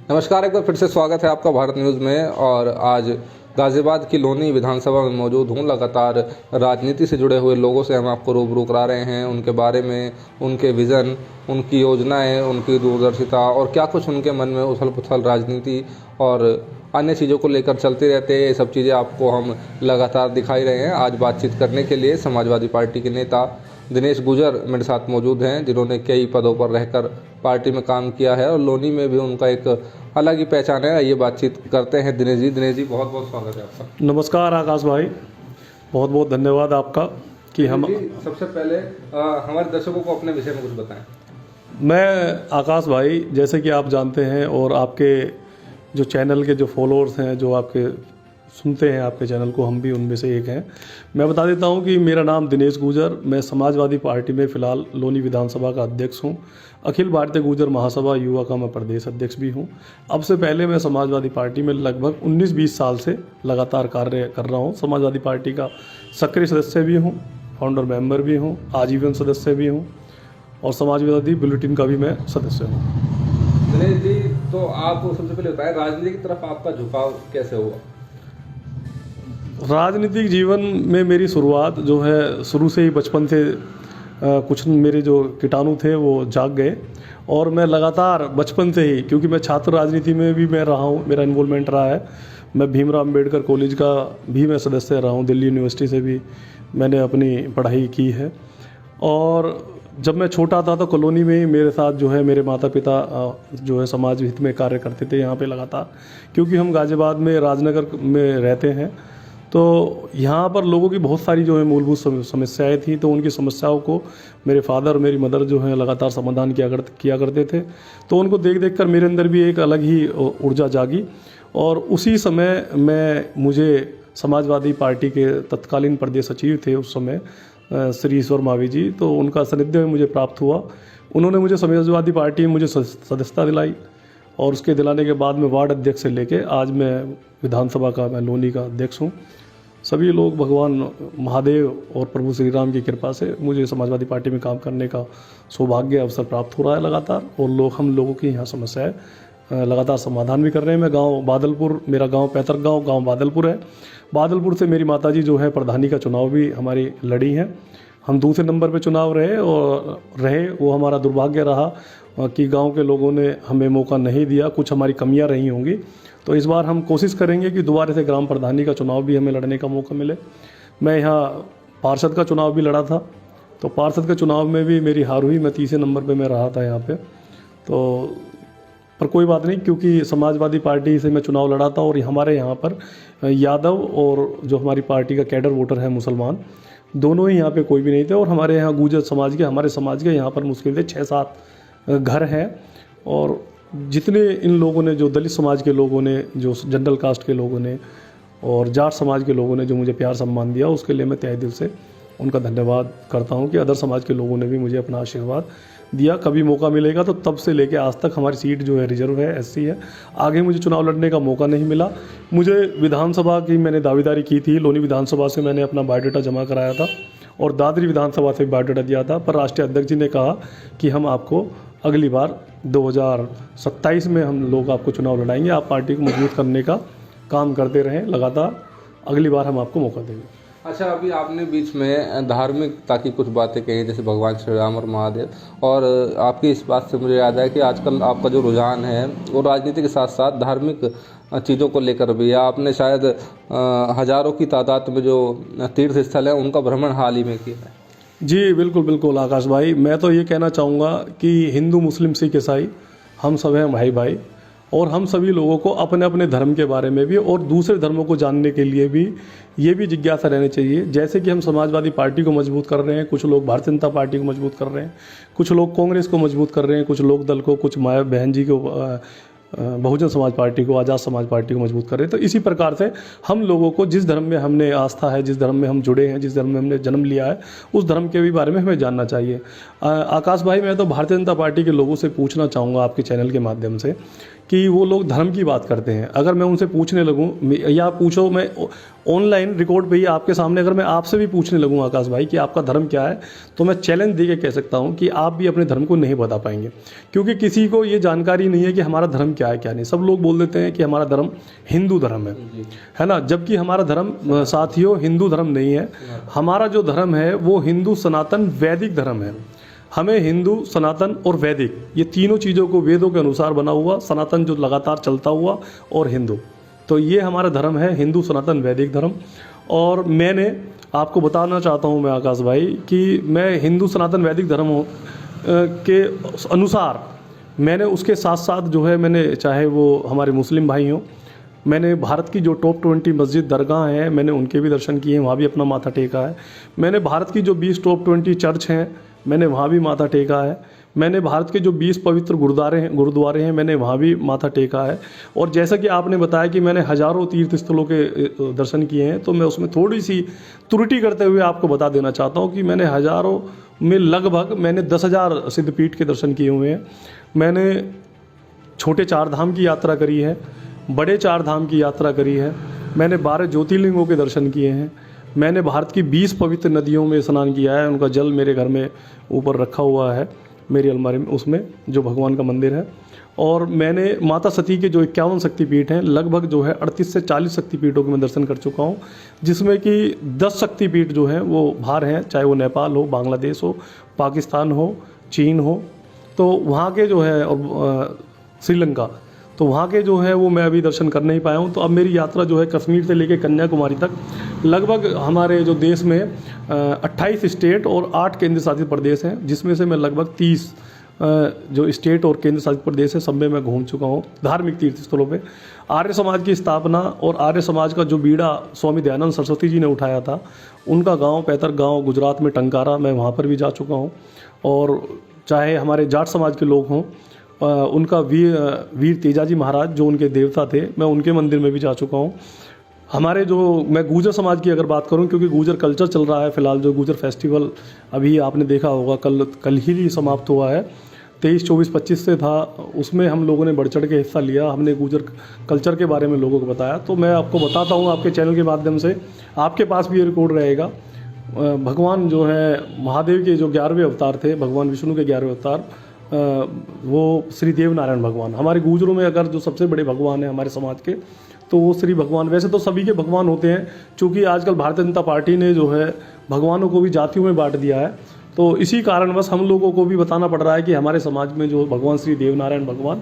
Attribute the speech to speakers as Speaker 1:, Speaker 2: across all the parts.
Speaker 1: नमस्कार, एक बार फिर से स्वागत है आपका भारत न्यूज़ में। और आज गाज़ियाबाद की लोनी विधानसभा में मौजूद हूँ। लगातार राजनीति से जुड़े हुए लोगों से हम आपको रूबरू करा रहे हैं, उनके बारे में, उनके विज़न, उनकी योजनाएं, उनकी दूरदर्शिता और क्या कुछ उनके मन में उथल पुथल राजनीति और अन्य चीज़ों को लेकर चलते रहते हैं। ये सब चीज़ें आपको हम लगातार दिखाई रहे हैं। आज बातचीत करने के लिए समाजवादी पार्टी के नेता दिनेश गुजर मेरे साथ मौजूद हैं, जिन्होंने कई पदों पर रहकर पार्टी में काम किया है और लोनी में भी उनका एक अलग ही पहचान है। ये बातचीत करते हैं। दिनेश जी बहुत बहुत स्वागत है आपका।
Speaker 2: नमस्कार आकाश भाई, बहुत बहुत धन्यवाद आपका कि हम।
Speaker 1: सबसे पहले हमारे दर्शकों को अपने विषय में कुछ बताएं।
Speaker 2: मैं आकाश भाई, जैसे कि आप जानते हैं और आपके जो चैनल के जो फॉलोअर्स हैं, जो आपके सुनते हैं आपके चैनल को, हम भी उनमें से एक हैं। मैं बता देता हूं कि मेरा नाम दिनेश गुजर, मैं समाजवादी पार्टी में फ़िलहाल लोनी विधानसभा का अध्यक्ष हूं। अखिल भारतीय गुजर महासभा युवा का मैं प्रदेश अध्यक्ष भी हूं। अब से पहले मैं समाजवादी पार्टी में लगभग 19-20 साल से लगातार कार्य कर रहा हूं। समाजवादी पार्टी का सक्रिय सदस्य भी हूं, फाउंडर मेंबर भी हूं, आजीवन सदस्य भी हूं और समाजवादी बुलेटिन का भी मैं सदस्य हूँ।
Speaker 1: दिनेश जी, तो आप सबसे पहले बताएं, राजनीति की तरफ आपका झुकाव कैसे हुआ?
Speaker 2: राजनीतिक जीवन में मेरी शुरुआत जो है, शुरू से ही बचपन से कुछ मेरे जो कीटाणु थे वो जाग गए और मैं लगातार बचपन से ही, क्योंकि मैं छात्र राजनीति में भी मैं रहा हूँ, मेरा इन्वॉल्वमेंट रहा है। मैं भीमराव अम्बेडकर कॉलेज का भी मैं सदस्य रहा हूँ, दिल्ली यूनिवर्सिटी से भी मैंने अपनी पढ़ाई की है। और जब मैं छोटा था तो कॉलोनी में ही मेरे साथ जो है मेरे माता पिता जो है समाज हित में कार्य करते थे यहाँ पे लगातार, क्योंकि हम गाज़ियाबाद में राजनगर में रहते हैं। तो यहाँ पर लोगों की बहुत सारी जो है मूलभूत समस्याएं थी, तो उनकी समस्याओं को मेरे फादर और मेरी मदर जो है लगातार समाधान किया करते थे। तो उनको देख देख कर मेरे अंदर भी एक अलग ही ऊर्जा जागी और उसी समय मुझे समाजवादी पार्टी के तत्कालीन प्रदेश सचिव थे उस समय श्री ईश्वर मावी जी, तो उनका सानिध्य मुझे प्राप्त हुआ। उन्होंने मुझे समाजवादी पार्टी में मुझे सदस्यता दिलाई और उसके दिलाने के बाद मैं वार्ड अध्यक्ष से लेके आज मैं विधानसभा का, मैं लोनी का अध्यक्ष हूँ। सभी लोग भगवान महादेव और प्रभु श्री राम की कृपा से मुझे समाजवादी पार्टी में काम करने का सौभाग्य अवसर प्राप्त हो रहा है लगातार, और हम लोगों की यहाँ समस्याएं लगातार समाधान भी कर रहे हैं। मैं गांव बादलपुर, मेरा गांव पैतृक गांव बादलपुर है। बादलपुर से मेरी माताजी जो है प्रधानी का चुनाव भी हमारी लड़ी है। हम दूसरे नंबर पे चुनाव रहे वो हमारा दुर्भाग्य रहा कि गांव के लोगों ने हमें मौका नहीं दिया, कुछ हमारी कमियां रही होंगी। तो इस बार हम कोशिश करेंगे कि दोबारा से ग्राम प्रधानी का चुनाव भी हमें लड़ने का मौका मिले। मैं यहाँ पार्षद का चुनाव भी लड़ा था, तो पार्षद के चुनाव में भी मेरी हार हुई, मैं तीसरे नंबर पे मैं रहा था यहाँ पे। तो पर कोई बात नहीं, क्योंकि समाजवादी पार्टी से मैं चुनाव लड़ा था और हमारे यहाँ पर यादव और जो हमारी पार्टी का कैडर वोटर है मुसलमान, दोनों ही यहाँ पे कोई भी नहीं थे। और हमारे यहाँ गुर्जर समाज के, हमारे समाज के यहाँ पर मुश्किल से 6-7 घर हैं। और जितने इन लोगों ने, जो दलित समाज के लोगों ने, जो जनरल कास्ट के लोगों ने और जाट समाज के लोगों ने जो मुझे प्यार सम्मान दिया, उसके लिए मैं तहे दिल से उनका धन्यवाद करता हूं कि अदर समाज के लोगों ने भी मुझे अपना आशीर्वाद दिया। कभी मौका मिलेगा तो तब से लेके आज तक हमारी सीट जो है रिजर्व है, एससी है। आगे मुझे चुनाव लड़ने का मौका नहीं मिला। मुझे विधानसभा की मैंने दावेदारी की थी, लोनी विधानसभा से मैंने अपना बायोडाटा जमा कराया था और दादरी विधानसभा से बायोडाटा दिया था, पर राष्ट्रीय अध्यक्ष जी ने कहा कि हम आपको अगली बार 2027 में हम लोग आपको चुनाव लड़ाएंगे, आप पार्टी को मजबूत करने का काम करते रहें लगातार, अगली बार हम आपको मौका देंगे।
Speaker 1: अच्छा, अभी आपने बीच में धार्मिकता की कुछ बातें कही, जैसे भगवान श्री राम और महादेव, और आपकी इस बात से मुझे याद है कि आजकल आपका जो रुझान है वो राजनीति के साथ साथ धार्मिक चीज़ों को लेकर भी है। आपने शायद हज़ारों की तादाद में जो तीर्थ स्थल है उनका भ्रमण हाल ही में किया है।
Speaker 2: जी बिल्कुल बिल्कुल आकाश भाई, मैं तो ये कहना चाहूँगा कि हिंदू मुस्लिम सिख ईसाई हम सब हैं भाई भाई, और हम सभी लोगों को अपने अपने धर्म के बारे में भी और दूसरे धर्मों को जानने के लिए भी ये भी जिज्ञासा रहनी चाहिए। जैसे कि हम समाजवादी पार्टी को मजबूत कर रहे हैं, कुछ लोग भारतीय जनता पार्टी को मजबूत कर रहे हैं, कुछ लोग कांग्रेस को मजबूत कर रहे हैं, कुछ लोक दल को, कुछ माया बहन जी को, बहुजन समाज पार्टी को, आज़ाद समाज पार्टी को मजबूत कर रहे हैं। तो इसी प्रकार से हम लोगों को जिस धर्म में हमने आस्था है, जिस धर्म में हम जुड़े हैं, जिस धर्म में हमने जन्म लिया है, उस धर्म के भी बारे में हमें जानना चाहिए। आकाश भाई, मैं तो भारतीय जनता पार्टी के लोगों से पूछना चाहूँगा आपके चैनल के माध्यम से कि वो लोग धर्म की बात करते हैं। अगर मैं उनसे पूछने लगूं या पूछो, मैं ऑनलाइन रिकॉर्ड पे ही आपके सामने अगर मैं आपसे भी पूछने लगूं आकाश भाई कि आपका धर्म क्या है, तो मैं चैलेंज दे के कह सकता हूं कि आप भी अपने धर्म को नहीं बता पाएंगे, क्योंकि किसी को ये जानकारी नहीं है कि हमारा धर्म क्या है क्या नहीं। सब लोग बोल देते हैं कि हमारा धर्म हिंदू धर्म है ना, जबकि हमारा धर्म साथियों हिंदू धर्म नहीं है। हमारा जो धर्म है वो हिंदू सनातन वैदिक धर्म है। हमें हिंदू, सनातन और वैदिक, ये तीनों चीज़ों को वेदों के अनुसार बना हुआ, सनातन जो लगातार चलता हुआ, और हिंदू, तो ये हमारा धर्म है, हिंदू सनातन वैदिक धर्म। और मैंने आपको बताना चाहता हूँ मैं आकाश भाई कि मैं हिंदू सनातन वैदिक धर्म के अनुसार मैंने उसके साथ साथ जो है, मैंने चाहे वो हमारे मुस्लिम भाई हों, मैंने भारत की जो टॉप 20 मस्जिद दरगाह हैं मैंने उनके भी दर्शन किए हैं, वहाँ भी अपना माथा टेका है। मैंने भारत की जो 20 टॉप 20 चर्च हैं मैंने वहाँ भी माथा टेका है। मैंने भारत के जो 20 पवित्र गुरुद्वारे हैं मैंने वहाँ भी माथा टेका है। और जैसा कि आपने बताया कि मैंने हज़ारों तीर्थ स्थलों के दर्शन किए हैं, तो मैं उसमें थोड़ी सी त्रुटि करते हुए आपको बता देना चाहता हूँ कि मैंने हज़ारों में लगभग मैंने 10,000 सिद्धपीठ के दर्शन किए हुए हैं। मैंने छोटे 4 धाम की यात्रा करी है, बड़े 4 धाम की यात्रा करी है, मैंने 12 ज्योतिर्लिंगों के दर्शन किए हैं, मैंने भारत की 20 पवित्र नदियों में स्नान किया है, उनका जल मेरे घर में ऊपर रखा हुआ है मेरी अलमारी में, उसमें जो भगवान का मंदिर है। और मैंने माता सती के जो 51 शक्तिपीठ हैं, लगभग जो है 38 से 40 शक्तिपीठों के मैं दर्शन कर चुका हूँ, जिसमें कि 10 शक्तिपीठ जो हैं वो बाहर हैं, चाहे वो नेपाल हो, बांग्लादेश हो, पाकिस्तान हो, चीन हो, तो वहाँ के जो है, और श्रीलंका, तो वहाँ के जो है वो मैं अभी दर्शन कर नहीं पाया हूँ। तो अब मेरी यात्रा जो है कश्मीर से लेकर कन्याकुमारी तक, लगभग हमारे जो देश में 28 स्टेट और 8 केंद्र शासित प्रदेश हैं, जिसमें से मैं लगभग 30 जो स्टेट और केंद्र शासित प्रदेश है सब में मैं घूम चुका हूँ धार्मिक तीर्थ स्थलों पे। आर्य समाज की स्थापना और आर्य समाज का जो बीड़ा स्वामी दयानंद सरस्वती जी ने उठाया था, उनका गाँव, पैतृक गाँव गुजरात में टंकारा, मैं वहाँ पर भी जा चुका हूँ। और चाहे हमारे जाट समाज के लोग हों, उनका वीर तेजाजी महाराज जो उनके देवता थे, मैं उनके मंदिर में भी जा चुका हूँ। हमारे जो, मैं गुर्जर समाज की अगर बात करूँ, क्योंकि गुर्जर कल्चर चल रहा है फिलहाल, जो गुर्जर फेस्टिवल अभी आपने देखा होगा कल ही समाप्त हुआ है, 23, 24, 25 से था, उसमें हम लोगों ने बढ़ चढ़ के हिस्सा लिया, हमने गुर्जर कल्चर के बारे में लोगों को बताया। तो मैं आपको बताता हूँ आपके चैनल के माध्यम से, आपके पास भी ये रिकॉर्ड रहेगा। भगवान जो है महादेव के जो 11वें अवतार थे, भगवान विष्णु के 11वें अवतार, वो श्री देव नारायण भगवान, हमारे गुर्जरों में अगर जो सबसे बड़े भगवान हैं हमारे समाज के, तो वो श्री भगवान, वैसे तो सभी के भगवान होते हैं, क्योंकि आजकल भारतीय जनता पार्टी ने जो है भगवानों को भी जातियों में बांट दिया है, तो इसी कारणवश हम लोगों को भी बताना पड़ रहा है कि हमारे समाज में जो भगवान श्री देव नारायण भगवान,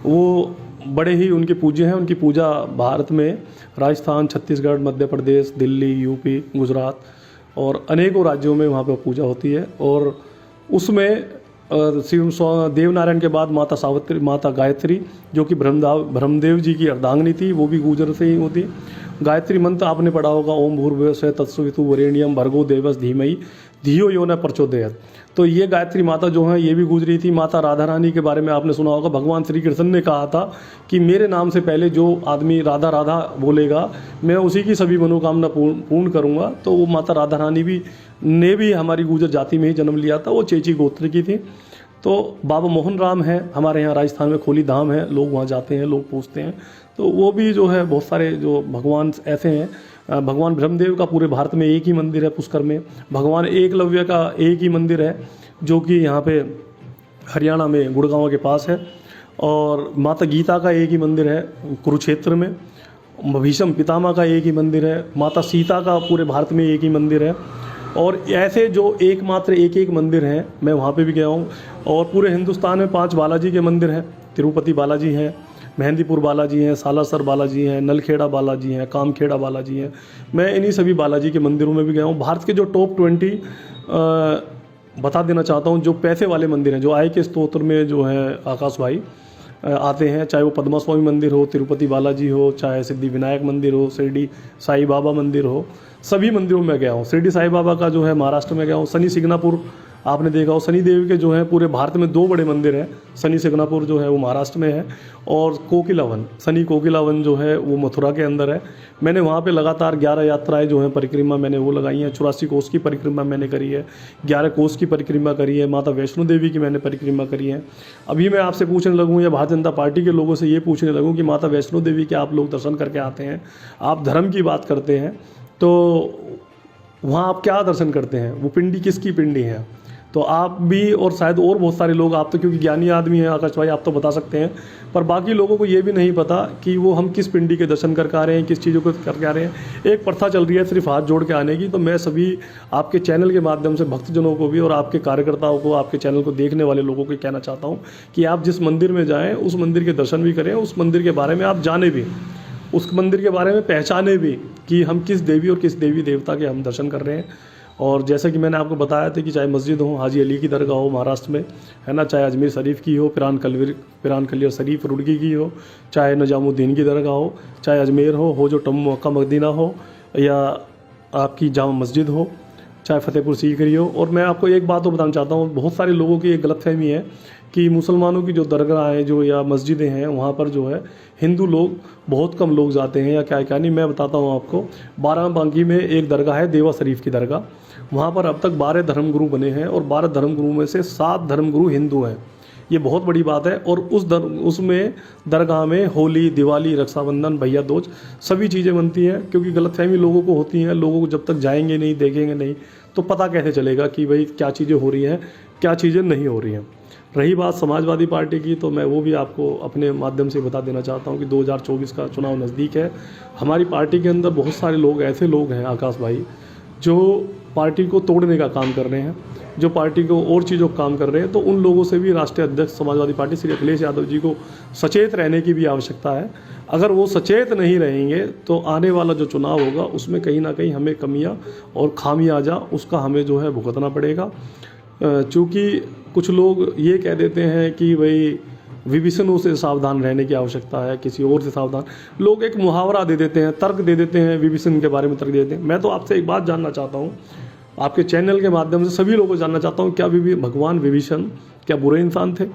Speaker 2: वो बड़े ही उनके पूज्य हैं। उनकी पूजा भारत में राजस्थान, छत्तीसगढ़, मध्य प्रदेश, दिल्ली, यूपी, गुजरात और अनेकों राज्यों में वहाँ पर पूजा होती है। और उसमें श्री देव नारायण के बाद माता सावित्री, माता गायत्री, जो कि ब्रह्मदेव जी की अर्धांगिनी थी, वो भी गुर्जर से ही होती। गायत्री मंत्र आपने पढ़ा होगा, ओम भूर्भुवः स्वः तत्सवितुर्वरेण्यं भर्गो देवस्य धीमहि धियो यो न प्रचोदयात्। तो ये गायत्री माता जो है ये भी गुजरी थी। माता राधा रानी के बारे में आपने सुना होगा, भगवान श्री कृष्ण ने कहा था कि मेरे नाम से पहले जो आदमी राधा राधा बोलेगा, मैं उसी की सभी मनोकामना पूर्ण करूँगा। तो वो माता राधा रानी ने भी हमारी गुर्जर जाति में ही जन्म लिया था, वो चेची गोत्र की थी। तो बाबा मोहन राम है हमारे यहाँ राजस्थान में, खोली धाम है, लोग वहाँ जाते हैं, लोग पूछते हैं। तो वो भी जो है बहुत सारे जो भगवान ऐसे हैं। भगवान ब्रह्मदेव का पूरे भारत में एक ही मंदिर है पुष्कर में। भगवान एकलव्य का एक ही मंदिर है जो कि यहाँ पे हरियाणा में गुड़गांव के पास है। और माता गीता का एक ही मंदिर है कुरुक्षेत्र में। भीष्म पितामह का एक ही मंदिर है। माता सीता का पूरे भारत में एक ही मंदिर है। और ऐसे जो एकमात्र एक मंदिर हैं, मैं वहाँ पे भी गया हूँ। और पूरे हिंदुस्तान में 5 बालाजी के मंदिर हैं। तिरुपति बालाजी हैं, मेहंदीपुर बालाजी हैं, सालासर बालाजी हैं, नलखेड़ा बालाजी हैं, कामखेड़ा बालाजी हैं। मैं इन्हीं सभी बालाजी के मंदिरों में भी गया हूँ। भारत के जो टॉप 20 बता देना चाहता हूँ, जो पैसे वाले मंदिर हैं, जो आय के स्तोत्र में जो है आकाश भाई आते हैं, चाहे वो पद्मा स्वामी मंदिर हो, तिरुपति बालाजी हो, चाहे सिद्धि विनायक मंदिर हो, शिरडी साई बाबा मंदिर हो, सभी मंदिरों में गया हूँ। शिरडी साई बाबा का जो है महाराष्ट्र में गया हूँ। शनि सिंगनापुर आपने देखा हो शनि देव के जो है पूरे भारत में 2 बड़े मंदिर हैं। शनि सिंगनापुर जो है वो महाराष्ट्र में है, और कोकिलावन, शनि कोकिलावन जो है वो मथुरा के अंदर है। मैंने वहाँ पे लगातार 11 यात्राएं जो हैं परिक्रमा मैंने वो लगाई हैं। 84 कोस की परिक्रमा मैंने करी है, 11 कोस की परिक्रमा करी है, माता वैष्णो देवी की मैंने परिक्रमा करी है। अभी मैं आपसे पूछने लगूँ या भारतीय जनता पार्टी के लोगों से ये पूछने लगूँ कि माता वैष्णो देवी के आप लोग दर्शन करके आते हैं, आप धर्म की बात करते हैं, तो वहाँ आप क्या दर्शन करते हैं? वो पिंडी किसकी पिंडी है? तो आप भी और शायद और बहुत सारे लोग, आप तो क्योंकि ज्ञानी आदमी हैं आकाश भाई, आप तो बता सकते हैं, पर बाकी लोगों को ये भी नहीं पता कि वो हम किस पिंडी के दर्शन करके आ रहे हैं, किस चीज़ों को करके आ रहे हैं। एक प्रथा चल रही है सिर्फ हाथ जोड़ के आने की। तो मैं सभी आपके चैनल के माध्यम से भक्तजनों को भी और आपके कार्यकर्ताओं को, आपके चैनल को देखने वाले लोगों को कहना चाहता हूँ कि आप जिस मंदिर में जाएँ उस मंदिर के दर्शन भी करें, उस मंदिर के बारे में आप जाने भी, उस मंदिर के बारे में पहचाने भी कि हम किस देवी और किस देवी देवता के हम दर्शन कर रहे हैं। और जैसा कि मैंने आपको बताया था कि चाहे मस्जिद हो, हाजी अली की दरगाह हो महाराष्ट्र में, है ना, चाहे अजमेर शरीफ की हो, पिरान कलियर शरीफ रुड़की की हो, चाहे निजामुद्दीन की दरगाह हो, चाहे अजमेर हो जो मक्का मदीना हो, या आपकी जामा मस्जिद हो, चाहे फतेहपुर सीकरी हो। और मैं आपको एक बात और बताना चाहता हूँ, बहुत सारे लोगों की एक गलतफहमी है कि मुसलमानों की जो दरगाह हैं जो या मस्जिदें हैं वहाँ पर जो है हिंदू लोग बहुत कम लोग जाते हैं या क्या क्या नहीं। मैं बताता हूँ आपको, बाराबंकी में एक दरगाह है देवा शरीफ की दरगाह, वहाँ पर अब तक 12 धर्मगुरु बने हैं और 12 धर्मगुरु में से 7 धर्मगुरु हिंदू हैं। ये बहुत बड़ी बात है। और उसमें दरगाह में होली, दिवाली, रक्षाबंधन, भैया दूज सभी चीज़ें बनती हैं, क्योंकि गलतफहमी लोगों को होती हैं। लोगों को जब तक जाएंगे नहीं, देखेंगे नहीं, तो पता कैसे चलेगा कि भाई क्या चीज़ें हो रही हैं, क्या चीज़ें नहीं हो रही हैं। रही बात समाजवादी पार्टी की, तो मैं वो भी आपको अपने माध्यम से बता देना चाहता हूँ कि 2024 का चुनाव नज़दीक है। हमारी पार्टी के अंदर बहुत सारे लोग, ऐसे लोग हैं आकाश भाई, जो पार्टी को तोड़ने का काम कर रहे हैं, जो पार्टी को और चीज़ों का काम कर रहे हैं। तो उन लोगों से भी राष्ट्रीय अध्यक्ष समाजवादी पार्टी श्री अखिलेश यादव जी को सचेत रहने की भी आवश्यकता है। अगर वो सचेत नहीं रहेंगे तो आने वाला जो चुनाव होगा उसमें कहीं ना कहीं हमें कमियाँ और खामियाजा उसका हमें जो है भुगतना पड़ेगा। चूँकि कुछ लोग ये कह देते हैं कि भाई विभीषणों से सावधान रहने की आवश्यकता है, किसी और से सावधान, लोग एक मुहावरा दे देते हैं, तर्क दे देते हैं, विभीषण के बारे में तर्क दे देते हैं। मैं तो आपसे एक बात जानना चाहता हूँ, आपके चैनल के माध्यम से सभी लोगों को जानना चाहता हूँ, क्या भगवान विभीषण क्या बुरे इंसान थे?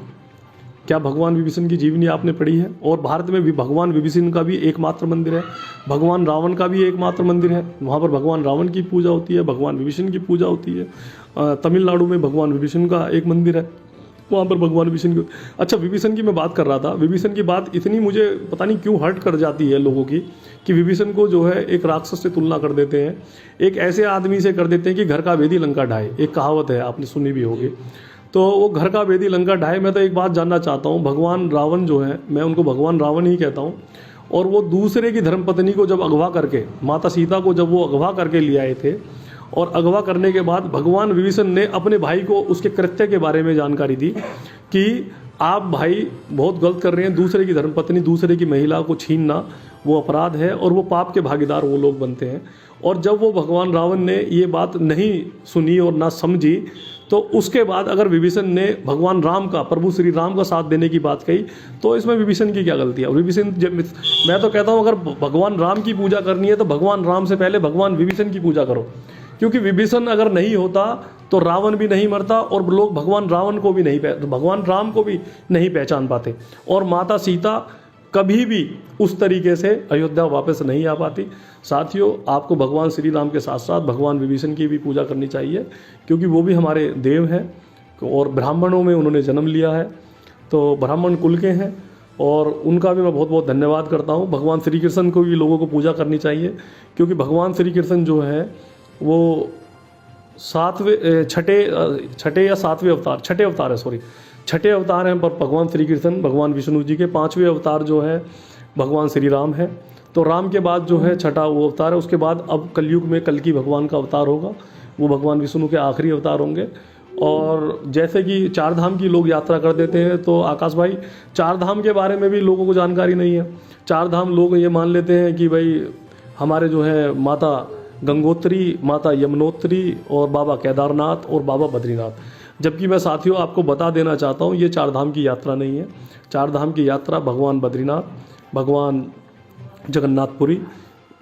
Speaker 2: क्या भगवान विभीषण की जीवनी आपने पढ़ी है? और भारत में भी भगवान विभीषण का भी एकमात्र मंदिर है, भगवान रावण का भी एकमात्र मंदिर है। वहाँ पर भगवान रावण की पूजा होती है, भगवान विभीषण की पूजा होती है। तमिलनाडु में भगवान विभीषण का एक मंदिर है, वहाँ पर भगवान विभीषण की। अच्छा, विभीषण की मैं बात कर रहा था। विभीषण की बात इतनी मुझे पता नहीं क्यों हर्ट कर जाती है लोगों की कि विभीषण को जो है एक राक्षस से तुलना कर देते हैं, एक ऐसे आदमी से कर देते हैं कि घर का भेदी लंका ढाए। एक कहावत है, आपने सुनी भी होगी। तो वो घर का भेदी लंका ढाए। मैं तो एक बात जानना चाहता हूँ, भगवान रावण जो है, मैं उनको भगवान रावण ही कहता हूँ, और वो दूसरे की धर्मपत्नी को जब अगवा करके, माता सीता को जब वो अगवा करके ले आए थे, और अगवा करने के बाद भगवान विभीषण ने अपने भाई को उसके कृत्य के बारे में जानकारी दी कि आप भाई बहुत गलत कर रहे हैं, दूसरे की धर्मपत्नी, दूसरे की महिला को छीनना वो अपराध है और वो पाप के भागीदार वो लोग बनते हैं। और जब वो भगवान रावण ने ये बात नहीं सुनी और ना समझी, तो उसके बाद अगर विभीषण ने भगवान राम का, प्रभु श्री राम का साथ देने की बात कही, तो इसमें विभीषण की क्या गलती है? विभीषण, मैं तो कहता हूँ अगर भगवान राम की पूजा करनी है तो भगवान राम से पहले भगवान विभीषण की पूजा करो, क्योंकि विभीषण अगर नहीं होता तो रावण भी नहीं मरता और लोग भगवान रावण को भी नहीं, भगवान राम को भी नहीं पहचान पाते, और माता सीता कभी भी उस तरीके से अयोध्या वापस नहीं आ पाती। साथियों, आपको भगवान श्री राम के साथ साथ भगवान विभीषण की भी पूजा करनी चाहिए, क्योंकि वो भी हमारे देव हैं और ब्राह्मणों में उन्होंने जन्म लिया है, तो ब्राह्मण कुल के हैं, और उनका भी मैं बहुत बहुत धन्यवाद करता हूँ। भगवान श्री कृष्ण को भी लोगों को पूजा करनी चाहिए, क्योंकि भगवान श्री कृष्ण जो है वो छठे अवतार हैं, पर भगवान श्री कृष्ण, भगवान विष्णु जी के 5वें अवतार जो है भगवान श्री राम है। तो राम के बाद जो है छठा वो अवतार है, उसके बाद अब कलयुग में कल्कि भगवान का अवतार होगा, वो भगवान विष्णु के आखिरी अवतार होंगे। और जैसे कि 4 धाम की लोग यात्रा कर देते हैं, तो आकाश भाई 4 धाम के बारे में भी लोगों को जानकारी नहीं है। 4 धाम लोग ये मान लेते हैं कि भाई हमारे जो है माता गंगोत्री, माता यमुनोत्री और बाबा केदारनाथ और बाबा बद्रीनाथ, जबकि मैं साथियों आपको बता देना चाहता हूँ ये 4 धाम की यात्रा नहीं है। 4 धाम की यात्रा भगवान बद्रीनाथ, भगवान जगन्नाथपुरी,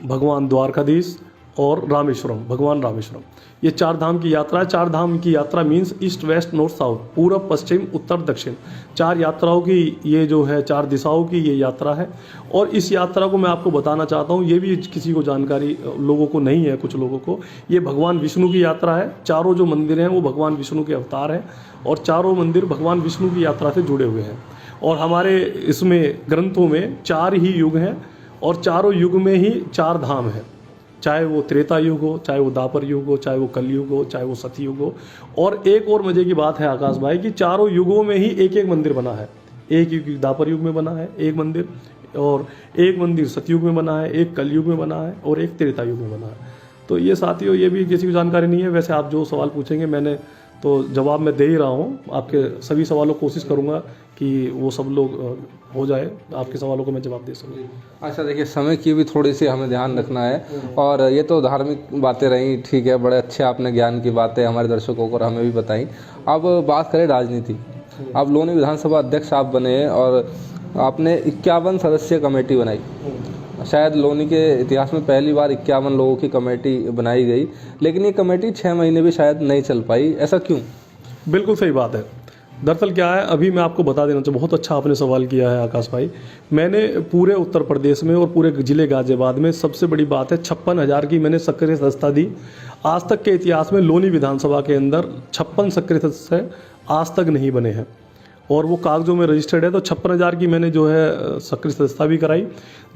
Speaker 2: भगवान द्वारकाधीश और रामेश्वरम, भगवान रामेश्वरम। ये 4 धाम की यात्रा है। 4 धाम की यात्रा means east west north south, पूर्व पश्चिम उत्तर दक्षिण, 4 यात्राओं की ये जो है 4 दिशाओं की ये यात्रा है। और इस यात्रा को मैं आपको बताना चाहता हूँ, ये भी किसी को जानकारी लोगों को नहीं है, कुछ लोगों को, ये भगवान विष्णु की यात्रा है। चारों जो मंदिर हैं वो भगवान विष्णु के अवतार हैं और चारों मंदिर भगवान विष्णु की यात्रा से जुड़े हुए हैं। और हमारे इसमें ग्रंथों में 4 ही युग हैं और चारों युग में ही 4 धाम हैं, चाहे वो त्रेता युग हो, चाहे वो द्वापर युग हो, चाहे वो कलयुग हो, चाहे वो सतयुग हो। और एक और मजे की बात है आकाश भाई कि चारों युगों में ही एक एक मंदिर बना है। एक युग द्वापर युग में बना है एक मंदिर, और एक मंदिर सतयुग में बना है, एक कलयुग में बना है और एक त्रेता युग में बना है। तो ये साथियों, ये भी किसी को जानकारी नहीं है। वैसे आप जो सवाल पूछेंगे मैंने तो जवाब मैं दे ही रहा हूँ। आपके सभी सवालों को कोशिश करूँगा कि वो सब लोग हो जाए, आपके सवालों को मैं जवाब दे सकूँ।
Speaker 1: अच्छा देखिए, समय की भी थोड़ी सी हमें ध्यान रखना है। और ये तो धार्मिक बातें रहीं, ठीक है, बड़े अच्छे आपने ज्ञान की बातें हमारे दर्शकों को और हमें भी बताई। अब बात करें राजनीति। अब लोनी विधानसभा अध्यक्ष आप बने और आपने 51 सदस्यीय कमेटी बनाई। शायद लोनी के इतिहास में पहली बार 51 लोगों की कमेटी बनाई गई, लेकिन ये कमेटी 6 महीने भी शायद नहीं चल पाई, ऐसा क्यों?
Speaker 2: बिल्कुल सही बात है। दरअसल क्या है, अभी मैं आपको बता देना चाहिए, बहुत अच्छा आपने सवाल किया है आकाश भाई। मैंने पूरे उत्तर प्रदेश में और पूरे जिले गाजियाबाद में, सबसे बड़ी बात है 56,000 की मैंने सक्रिय सदस्यता दी। आज तक के इतिहास में लोनी विधानसभा के अंदर 56 सक्रिय सदस्य आज तक नहीं बने हैं और वो कागजों में रजिस्टर्ड है। तो 56,000 की मैंने जो है सक्रिय सदस्यता भी कराई।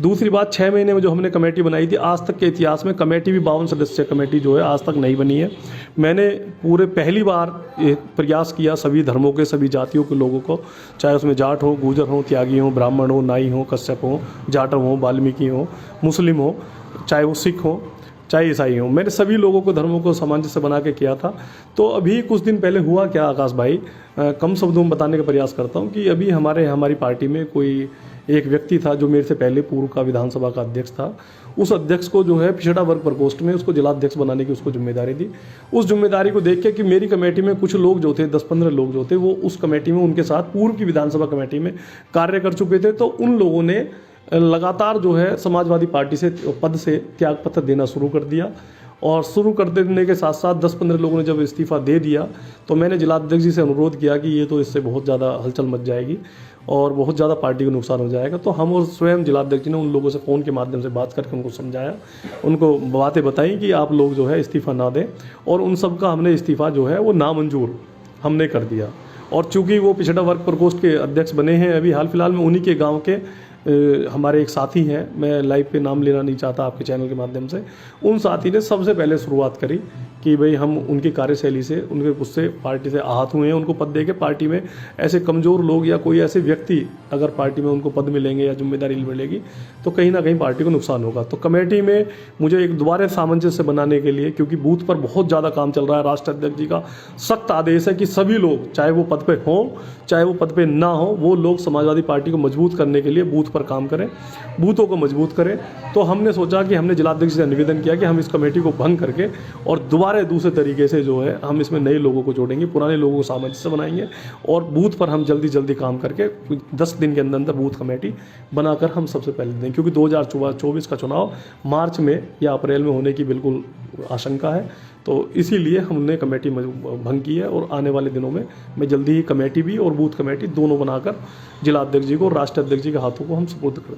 Speaker 2: दूसरी बात, 6 महीने में जो हमने कमेटी बनाई थी, आज तक के इतिहास में कमेटी भी 52 सदस्य कमेटी जो है आज तक नहीं बनी है। मैंने पूरे पहली बार एक प्रयास किया सभी धर्मों के, सभी जातियों के लोगों को, चाहे उसमें जाट हो, गुर्जर हो, त्यागी हो, ब्राह्मण हो, नाई हो, कश्यप हो, जाटव हो, वाल्मीकि हो, मुस्लिम हो, चाहे वो सिख हो, चाहे ईसाई हो, मैंने सभी लोगों को, धर्मों को सामंजस्य बना के किया था। तो अभी कुछ दिन पहले हुआ क्या आकाश भाई, कम शब्दों में बताने का प्रयास करता हूँ कि अभी हमारी पार्टी में कोई एक व्यक्ति था जो मेरे से पहले पूर्व का विधानसभा का अध्यक्ष था। उस अध्यक्ष को जो है पिछड़ा वर्ग प्रकोष्ठ में उसको जिलाध्यक्ष बनाने की उसको जिम्मेदारी दी। उस जिम्मेदारी को देख के कि मेरी कमेटी में कुछ लोग जो थे, 10-15 लोग जो थे, वो उस कमेटी में उनके साथ पूर्व की विधानसभा कमेटी में कार्य कर चुके थे। तो उन लोगों ने लगातार जो है समाजवादी पार्टी से पद से त्यागपत्र देना शुरू कर दिया। और शुरू कर देने के साथ साथ 10-15 लोगों ने जब इस्तीफ़ा दे दिया तो मैंने जिलाध्यक्ष जी से अनुरोध किया कि ये तो इससे बहुत ज़्यादा हलचल मच जाएगी और बहुत ज़्यादा पार्टी को नुकसान हो जाएगा। तो हम और स्वयं जिलाध्यक्ष जी ने उन लोगों से फ़ोन के माध्यम से बात करके उनको समझाया, उनको बातें बताई कि आप लोग जो है इस्तीफ़ा ना दें, और उन सब का हमने इस्तीफ़ा जो है वो नामंजूर हमने कर दिया। और चूँकि वो पिछड़ा वर्ग प्रकोष्ठ के अध्यक्ष बने हैं, अभी हाल फिलहाल में उन्हीं के गाँव के हमारे एक साथी हैं, मैं लाइव पे नाम लेना नहीं चाहता आपके चैनल के माध्यम से, उन साथी ने सबसे पहले शुरुआत करी कि भाई हम उनकी कार्यशैली से, उनके उससे पार्टी से आहत हुए हैं। उनको पद दे के पार्टी में ऐसे कमज़ोर लोग या कोई ऐसे व्यक्ति अगर पार्टी में उनको पद मिलेंगे या जिम्मेदारी मिलेगी तो कहीं ना कहीं पार्टी को नुकसान होगा। तो कमेटी में मुझे एक दोबारा सामंजस्य बनाने के लिए, क्योंकि बूथ पर बहुत ज़्यादा काम चल रहा है, राष्ट्रीय अध्यक्ष जी का सख्त आदेश है कि सभी लोग, चाहे वो पद पर हों चाहे वो पद पर ना हो, वो लोग समाजवादी पार्टी को मजबूत करने के लिए बूथ पर काम करें, बूथों को मजबूत करें। तो हमने सोचा कि हमने जिलाध्यक्ष से निवेदन किया कि हम इस कमेटी को भंग करके और दोबारा दूसरे तरीके से जो है हम इसमें नए लोगों को जोड़ेंगे, पुराने लोगों को सामंजस्य बनाएंगे और बूथ पर हम जल्दी काम करके 10 दिन के अंदर बूथ कमेटी बनाकर हम सबसे पहले दें, क्योंकि 2024 का चुनाव मार्च में या अप्रैल में होने की बिल्कुल आशंका है। तो इसीलिए हमने कमेटी भंग की है और आने वाले दिनों में मैं जल्दी ही कमेटी भी और बूथ कमेटी दोनों बनाकर जिला अध्यक्ष जी को और राष्ट्रीय अध्यक्ष जी के हाथों को हम सुपुर्द कर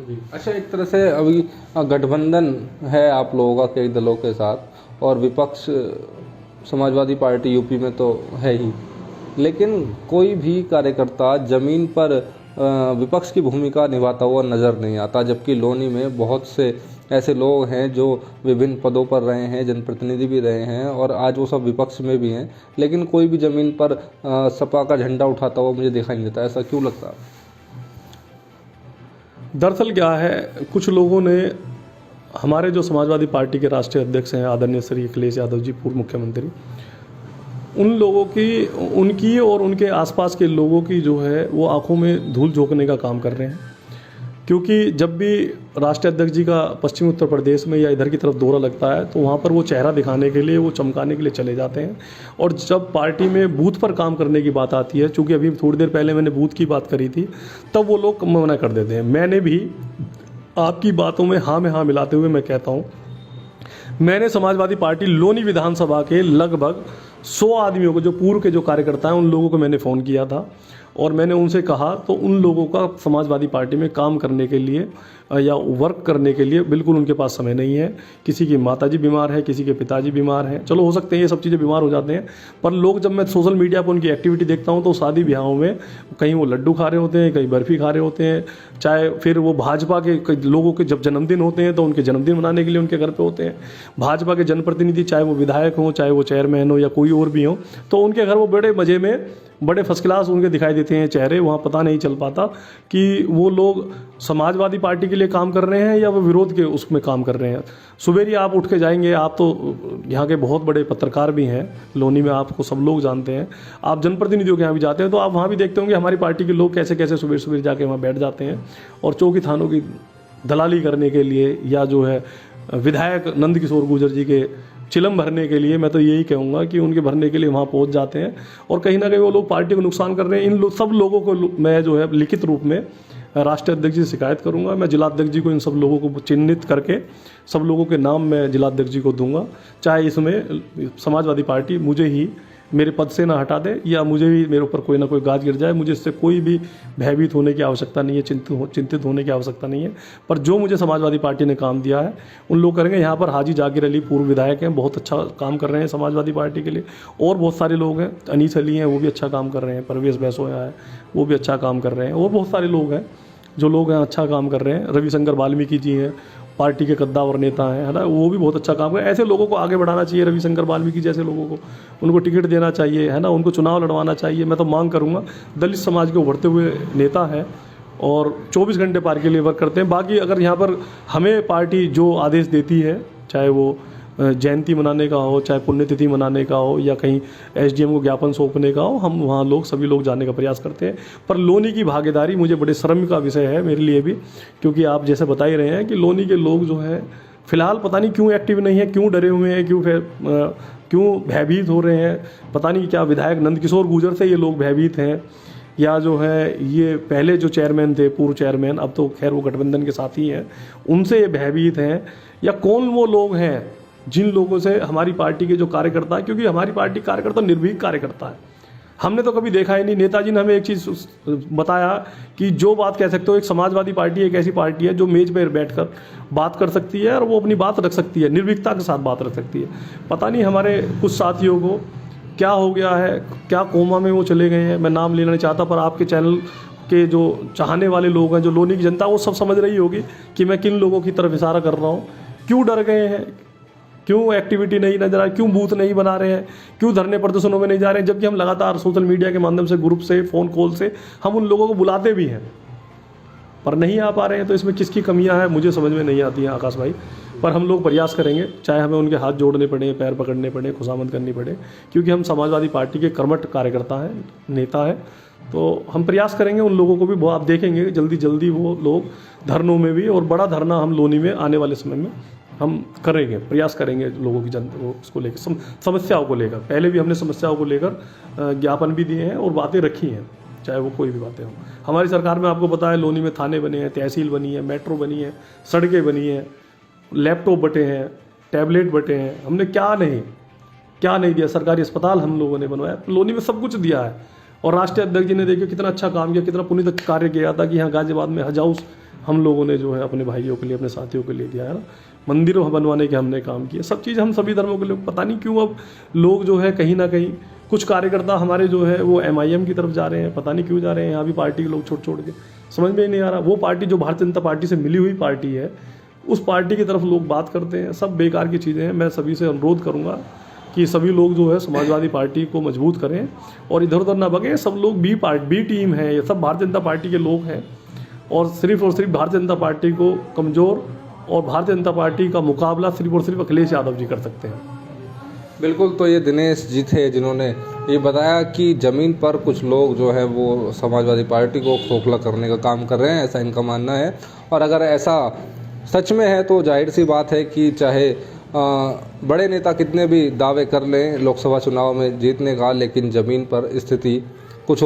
Speaker 2: दें।
Speaker 1: अच्छा, एक तरह से अभी गठबंधन है आप लोगों का कई दलों के साथ और विपक्ष समाजवादी पार्टी यूपी में तो है ही, लेकिन कोई भी कार्यकर्ता जमीन पर विपक्ष की भूमिका निभाता हुआ नज़र नहीं आता, जबकि लोनी में बहुत से ऐसे लोग हैं जो विभिन्न पदों पर रहे हैं, जनप्रतिनिधि भी रहे हैं और आज वो सब विपक्ष में भी हैं, लेकिन कोई भी ज़मीन पर सपा का झंडा उठाता हुआ मुझे दिखाई नहीं देता। ऐसा क्यों लगता है?
Speaker 2: दरअसल क्या है, कुछ लोगों ने, हमारे जो समाजवादी पार्टी के राष्ट्रीय अध्यक्ष हैं आदरणीय श्री अखिलेश यादव जी, पूर्व मुख्यमंत्री, उन लोगों की, उनकी और उनके आसपास के लोगों की जो है वो आंखों में धूल झोंकने का काम कर रहे हैं। क्योंकि जब भी राष्ट्रीय अध्यक्ष जी का पश्चिमी उत्तर प्रदेश में या इधर की तरफ दौरा लगता है तो वहाँ पर वो चेहरा दिखाने के लिए, वो चमकाने के लिए चले जाते हैं, और जब पार्टी में बूथ पर काम करने की बात आती है, चूँकि अभी थोड़ी देर पहले मैंने बूथ की बात करी थी, तब वो लोग मना कर देते हैं। मैंने भी आपकी बातों में हाँ मिलाते हुए मैं कहता हूँ मैंने समाजवादी पार्टी लोनी विधानसभा के लगभग 100 आदमियों को, जो पूर्व के जो कार्यकर्ता हैं, उन लोगों को मैंने फ़ोन किया था और मैंने उनसे कहा, तो उन लोगों का समाजवादी पार्टी में काम करने के लिए या वर्क करने के लिए बिल्कुल उनके पास समय नहीं है। किसी की माताजी बीमार है, किसी के पिताजी बीमार हैं, चलो हो सकते हैं ये सब चीज़ें बीमार हो जाते हैं, पर लोग जब मैं सोशल मीडिया पर उनकी एक्टिविटी देखता हूँ तो शादी ब्याहों में कहीं वो लड्डू खा रहे होते हैं, कहीं बर्फ़ी खा रहे होते हैं, चाहे फिर वो भाजपा के लोगों के जब जन्मदिन होते हैं तो उनके जन्मदिन मनाने के लिए उनके घर पे होते हैं। भाजपा के जनप्रतिनिधि, चाहे वो विधायक हों, चाहे वो चेयरमैन हो या कोई और भी हो, तो उनके घर वो बड़े मज़े में, बड़े फर्स्ट क्लास उनके दिखाई देते हैं चेहरे। वहाँ पता नहीं चल पाता कि वो लोग समाजवादी पार्टी के लिए काम कर रहे हैं या वो विरोध के उसमें काम कर रहे हैं। सुबेरी आप उठ के जाएंगे, आप तो यहाँ के बहुत बड़े पत्रकार भी हैं, लोनी में आपको सब लोग जानते हैं, आप जनप्रतिनिधियों के यहाँ भी जाते हैं तो आप वहाँ भी देखते होंगे हमारी पार्टी के लोग कैसे कैसे सुबह सुबह जाके वहाँ बैठ जाते हैं और चौकी थानों की दलाली करने के लिए, या जो है विधायक नंद किशोर गुर्जर जी के चिलम भरने के लिए, मैं तो यही कहूँगा कि उनके भरने के लिए वहाँ पहुँच जाते हैं और कहीं ना कहीं वो लोग पार्टी को नुकसान कर रहे हैं। सब लोगों को मैं जो है लिखित रूप में राष्ट्रीय अध्यक्ष जी से शिकायत करूँगा। मैं जिलाध्यक्ष जी को इन सब लोगों को चिन्हित करके सब लोगों के नाम मैं जिलाध्यक्ष जी को दूंगा, चाहे इसमें समाजवादी पार्टी मुझे ही मेरे पद से ना हटा दे या मुझे भी मेरे ऊपर कोई ना कोई गाज गिर जाए। मुझे इससे कोई भी भयभीत होने की आवश्यकता नहीं है, चिंतित होने की आवश्यकता नहीं है। पर जो मुझे समाजवादी पार्टी ने काम दिया है उन लोग करेंगे। यहाँ पर हाजी जाकिर अली पूर्व विधायक हैं, बहुत अच्छा काम कर रहे हैं समाजवादी पार्टी के लिए, और बहुत सारे लोग हैं, अनीस अली हैं, वो भी अच्छा काम कर रहे हैं, परवेज़ बैसोया है, वो भी अच्छा काम कर रहे हैं, और बहुत सारे लोग हैं जो लोग हैं अच्छा काम कर रहे हैं। रविशंकर वाल्मीकि जी हैं, पार्टी के कद्दावर नेता हैं, है ना, वो भी बहुत अच्छा काम कर रहे हैं। ऐसे लोगों को आगे बढ़ाना चाहिए, रविशंकर वाल्मीकि जैसे लोगों को, उनको टिकट देना चाहिए, है ना, उनको चुनाव लड़वाना चाहिए। मैं तो मांग करूंगा, दलित समाज के उभरते हुए नेता है और 24 घंटे पार्टी के लिए वर्क करते हैं। बाकी अगर यहाँ पर हमें पार्टी जो आदेश देती है, चाहे वो जयंती मनाने का हो, चाहे पुण्यतिथि मनाने का हो, या कहीं एसडीएम को ज्ञापन सौंपने का हो, हम वहाँ सभी लोग जाने का प्रयास करते हैं। पर लोनी की भागीदारी मुझे बड़े शर्म का विषय है मेरे लिए भी, क्योंकि आप जैसे बता ही रहे हैं कि लोनी के लोग जो है फिलहाल पता नहीं क्यों एक्टिव नहीं है, क्यों डरे हुए हैं, क्यों भयभीत हो रहे हैं, पता नहीं क्या विधायक नंद किशोर गुर्जर से ये लोग भयभीत हैं, या जो है ये पहले जो चेयरमैन थे, पूर्व चेयरमैन, अब तो खैर वो गठबंधन के साथी हैं, उनसे ये भयभीत हैं, या कौन वो लोग हैं जिन लोगों से हमारी पार्टी के जो कार्यकर्ता है, क्योंकि हमारी पार्टी कार्यकर्ता निर्भीक कार्यकर्ता है। हमने तो कभी देखा ही नहीं। नेताजी ने हमें एक चीज़ बताया कि जो बात कह सकते हो, एक समाजवादी पार्टी एक ऐसी पार्टी है जो मेज पर बैठकर बात कर सकती है और वो अपनी बात रख सकती है, निर्भीकता के साथ बात रख सकती है। पता नहीं हमारे कुछ साथियों को क्या हो गया है, क्या कोमा में वो चले गए हैं, मैं नाम लेना नहीं चाहता, पर आपके चैनल के जो चाहने वाले लोग हैं, जो लोनी की जनता, वो सब समझ रही होगी कि मैं किन लोगों की तरफ इशारा कर रहा हूँ। क्यों डर गए हैं, क्यों एक्टिविटी नहीं नजर आ रही, क्यों बूथ नहीं बना रहे हैं, क्यों धरने प्रदर्शनों में नहीं जा रहे हैं, जबकि हम लगातार सोशल मीडिया के माध्यम से, ग्रुप से, फ़ोन कॉल से हम उन लोगों को बुलाते भी हैं, पर नहीं आ पा रहे हैं। तो इसमें किसकी कमियां हैं मुझे समझ में नहीं आती हैं आकाश भाई, पर हम लोग प्रयास करेंगे, चाहे हमें उनके हाथ जोड़ने पड़े, पैर पकड़ने पड़े, खुशामद करनी पड़े, क्योंकि हम समाजवादी पार्टी के कर्मठ कार्यकर्ता हैं, नेता हैं। तो हम प्रयास करेंगे उन लोगों को भी, आप देखेंगे जल्दी जल्दी वो लोग धरनों में भी, और बड़ा धरना हम लोनी में आने वाले समय में हम करेंगे, प्रयास करेंगे लोगों की जनता को उसको लेकर, समस्याओं को लेकर। पहले भी हमने समस्याओं को लेकर ज्ञापन भी दिए हैं और बातें रखी हैं, चाहे वो कोई भी बातें हों। हमारी सरकार में आपको पता है लोनी में थाने बने हैं, तहसील बनी है, मेट्रो बनी है, सड़कें बनी हैं, लैपटॉप बटे हैं, टैबलेट बटे हैं। हमने क्या नहीं दिया, सरकारी अस्पताल हम लोगों ने बनवाया, लोनी में सब कुछ दिया है। और राष्ट्रीय अध्यक्ष जी ने देखिए कितना अच्छा काम किया, कितना पुनीत कार्य किया था कि यहाँ गाजियाबाद में हज हाउस हम लोगों ने जो है अपने भाइयों के लिए, अपने साथियों के लिए दिया है ना, मंदिरों बनवाने के हमने काम किया, सब चीज़ हम सभी धर्मों के लिए। पता नहीं क्यों अब लोग जो है कहीं ना कहीं, कुछ कार्यकर्ता हमारे जो है वो MIM की तरफ जा रहे हैं, पता नहीं क्यों जा रहे हैं, यहाँ भी पार्टी के लोग छोड़ के, समझ में ही नहीं आ रहा। वो पार्टी जो भारतीय जनता पार्टी से मिली हुई पार्टी है, उस पार्टी की तरफ लोग बात करते हैं, सब बेकार की चीज़ें हैं। मैं सभी से अनुरोध करूँगा कि सभी लोग जो है समाजवादी पार्टी को मजबूत करें और इधर उधर ना भगें। सब लोग बी टीम है, ये सब भारतीय जनता पार्टी के लोग हैं, और सिर्फ भारतीय जनता पार्टी को कमज़ोर, और भारतीय जनता पार्टी का मुकाबला सिर्फ और सिर्फ अखिलेश यादव जी कर सकते हैं।
Speaker 1: बिल्कुल। तो ये दिनेश जी थे जिन्होंने ये बताया कि ज़मीन पर कुछ लोग जो है वो समाजवादी पार्टी को खोखला करने का काम कर रहे हैं, ऐसा इनका मानना है। और अगर ऐसा सच में है तो जाहिर सी बात है कि चाहे बड़े नेता कितने भी दावे कर लें लोकसभा चुनाव में जीतने का, लेकिन ज़मीन पर स्थिति